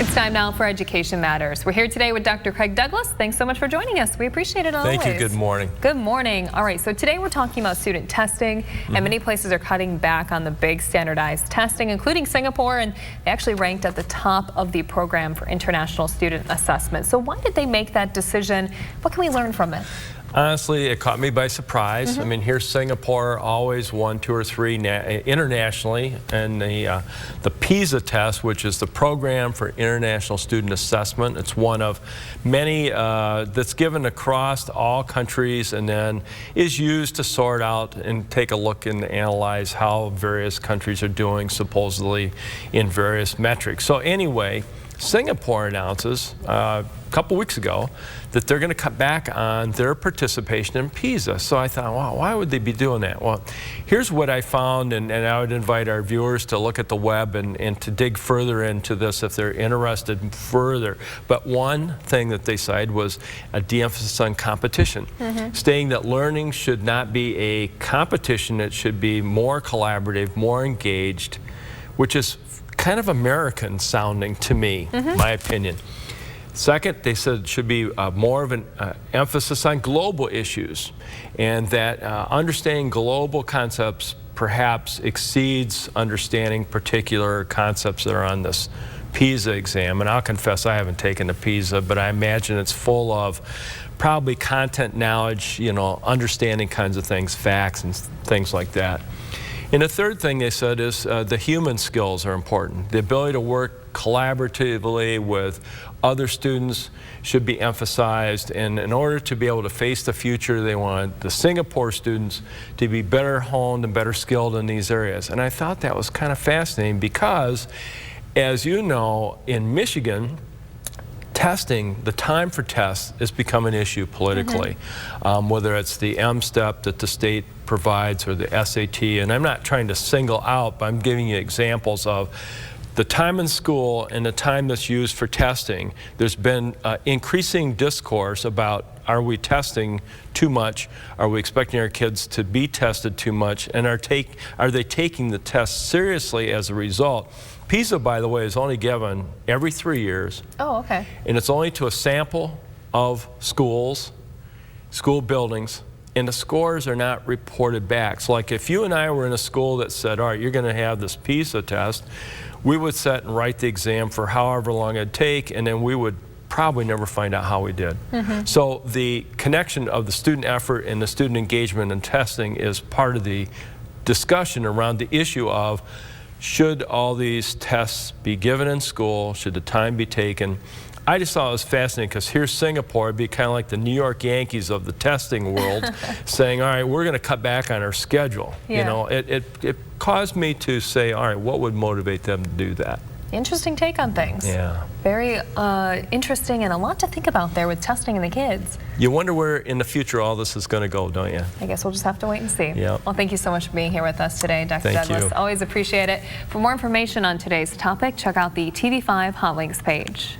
It's time now for Education Matters. We're here today with Dr. Craig Douglas. Thanks so much for joining us. We appreciate it always. Thank you. Good morning. Good morning. All right, so today we're talking about student testing, and many places are cutting back on the big standardized testing, including Singapore, and they actually ranked at the top of the program for international student assessment. So why did they make that decision? What can we learn from it? Honestly, it caught me by surprise. I mean, here Singapore always won 2 or 3 internationally, and the PISA test, which is the Program for International Student Assessment. It's one of many that's given across all countries and then is used to sort out and take a look and analyze how various countries are doing supposedly in various metrics. So anyway, Singapore announces a couple weeks ago that they're going to cut back on their participation in PISA. So I thought, wow, why would they be doing that? Well, here's what I found, and I would invite our viewers to look at the web and to dig further into this if they're interested further. But one thing that they cited was a de-emphasis on competition, stating that learning should not be a competition, it should be more collaborative, more engaged, which is kind of American sounding to me, my opinion. Second, they said it should be more of an emphasis on global issues, and that understanding global concepts perhaps exceeds understanding particular concepts that are on this PISA exam. And I'll confess I haven't taken the PISA, but I imagine it's full of probably content knowledge, you know, understanding kinds of things, facts and things like that. And the third thing they said is the human skills are important. The ability to work collaboratively with other students should be emphasized. And in order to be able to face the future, they wanted the Singapore students to be better honed and better skilled in these areas. And I thought that was kind of fascinating because, as you know, in Michigan, testing, the time for tests has become an issue politically, whether it's the M-STEP that the state provides or the SAT. And I'm not trying to single out, but I'm giving you examples of the time in school and the time that's used for testing. There's been increasing discourse about, are we testing too much? Are we expecting our kids to be tested too much? And are they taking the test seriously as a result? PISA, by the way, is only given every 3 years. Oh, okay. And it's only to a sample of schools, school buildings, and the scores are not reported back. So like if you and I were in a school that said, all right, you're going to have this PISA test, we would sit and write the exam for however long it'd take, and then we would probably never find out how we did. So the connection of the student effort and the student engagement and testing is part of the discussion around the issue of, should all these tests be given in school? Should the time be taken? I just thought it was fascinating because here's Singapore, it'd be kind of like the New York Yankees of the testing world, saying, all right, we're going to cut back on our schedule. You know, it caused me to say, all right, what would motivate them to do that? Interesting take on things. Yeah. Very interesting and a lot to think about there with testing and the kids. You wonder where in the future all this is going to go, don't you? I guess we'll just have to wait and see. Yep. Well, thank you so much for being here with us today, Dr. Douglas. Always appreciate it. For more information on today's topic, check out the TV5 Hot Links page.